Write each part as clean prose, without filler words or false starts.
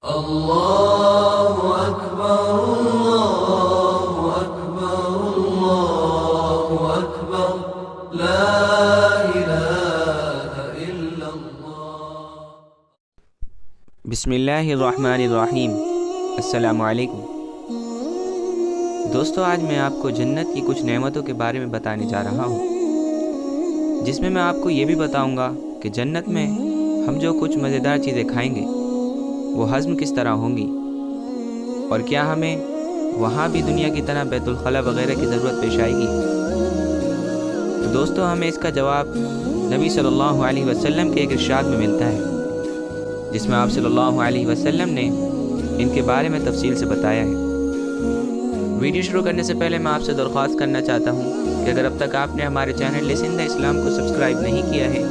اللہ اکبر اللہ اکبر اللہ اکبر لا الہ الا اللہ۔ بسم اللہ الرحمن الرحیم۔ السلام علیکم دوستو، آج میں آپ کو جنت کی کچھ نعمتوں کے بارے میں بتانے جا رہا ہوں، جس میں میں آپ کو یہ بھی بتاؤں گا کہ جنت میں ہم جو کچھ مزیدار چیزیں کھائیں گے وہ ہضم کس طرح ہوں گی، اور کیا ہمیں وہاں بھی دنیا کی طرح بیت الخلا وغیرہ کی ضرورت پیش آئے گی۔ تو دوستو، ہمیں اس کا جواب نبی صلی اللہ علیہ وسلم کے ایک ارشاد میں ملتا ہے، جس میں آپ صلی اللہ علیہ وسلم نے ان کے بارے میں تفصیل سے بتایا ہے۔ ویڈیو شروع کرنے سے پہلے میں آپ سے درخواست کرنا چاہتا ہوں کہ اگر اب تک آپ نے ہمارے چینل لسن دا اسلام کو سبسکرائب نہیں کیا ہے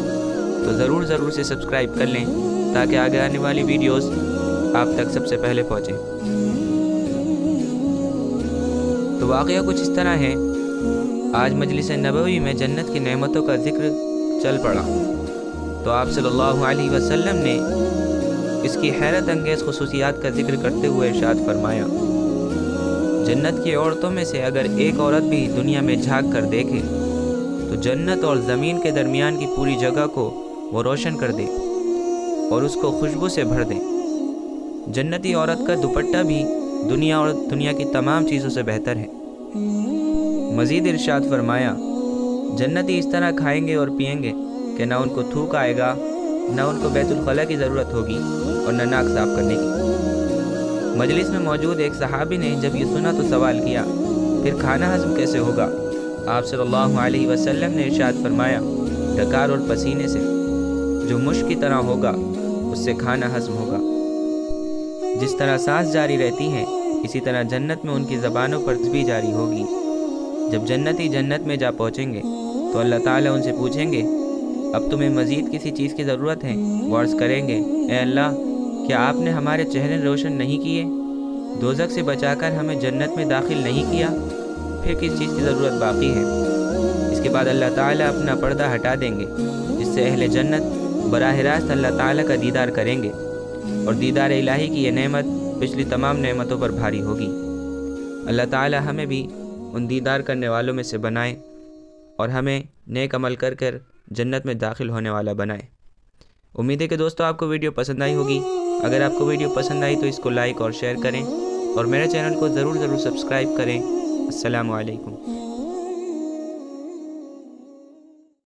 تو ضرور سے سبسکرائب کر لیں، تاکہ آگے آنے والی ویڈیوز آپ تک سب سے پہلے پہنچیں۔ تو واقعہ کچھ اس طرح ہے، آج مجلس نبوی میں جنت کی نعمتوں کا ذکر چل پڑا تو آپ صلی اللہ علیہ وسلم نے اس کی حیرت انگیز خصوصیات کا ذکر کرتے ہوئے ارشاد فرمایا، جنت کی عورتوں میں سے اگر ایک عورت بھی دنیا میں جھانک کر دیکھے تو جنت اور زمین کے درمیان کی پوری جگہ کو وہ روشن کر دے اور اس کو خوشبو سے بھر دے۔ جنتی عورت کا دوپٹہ بھی دنیا کی تمام چیزوں سے بہتر ہے۔ مزید ارشاد فرمایا، جنتی اس طرح کھائیں گے اور پئیں گے کہ نہ ان کو تھوک آئے گا، نہ ان کو بیت الخلا کی ضرورت ہوگی اور نہ ناک صاف کرنے کی۔ مجلس میں موجود ایک صحابی نے جب یہ سنا تو سوال کیا، پھر کھانا ہضم کیسے ہوگا؟ آپ صلی اللہ علیہ وسلم نے ارشاد فرمایا، ڈکار اور پسینے سے، جو مشک کی طرح ہوگا اس سے کھانا ہضم ہوگا۔ جس طرح سانس جاری رہتی ہے اسی طرح جنت میں ان کی زبانوں پر تسبیح جاری ہوگی۔ جب جنتی جنت میں جا پہنچیں گے تو اللہ تعالیٰ ان سے پوچھیں گے، اب تمہیں مزید کسی چیز کی ضرورت ہے؟ وہ عرض کریں گے، اے اللہ، کیا آپ نے ہمارے چہرے روشن نہیں کیے؟ دوزخ سے بچا کر ہمیں جنت میں داخل نہیں کیا؟ پھر کس چیز کی ضرورت باقی ہے؟ اس کے بعد اللہ تعالیٰ اپنا پردہ ہٹا دیں گے، جس سے اہل جنت براہ راست اللہ تعالیٰ کا دیدار کریں گے، اور دیدار الہی کی یہ نعمت پچھلی تمام نعمتوں پر بھاری ہوگی۔ اللہ تعالیٰ ہمیں بھی ان دیدار کرنے والوں میں سے بنائے اور ہمیں نیک عمل کر کر جنت میں داخل ہونے والا بنائے۔ امید ہے کہ دوستو آپ کو ویڈیو پسند آئی ہوگی۔ اگر آپ کو ویڈیو پسند آئی تو اس کو لائک اور شیئر کریں، اور میرے چینل کو ضرور سبسکرائب کریں۔ السلام علیکم۔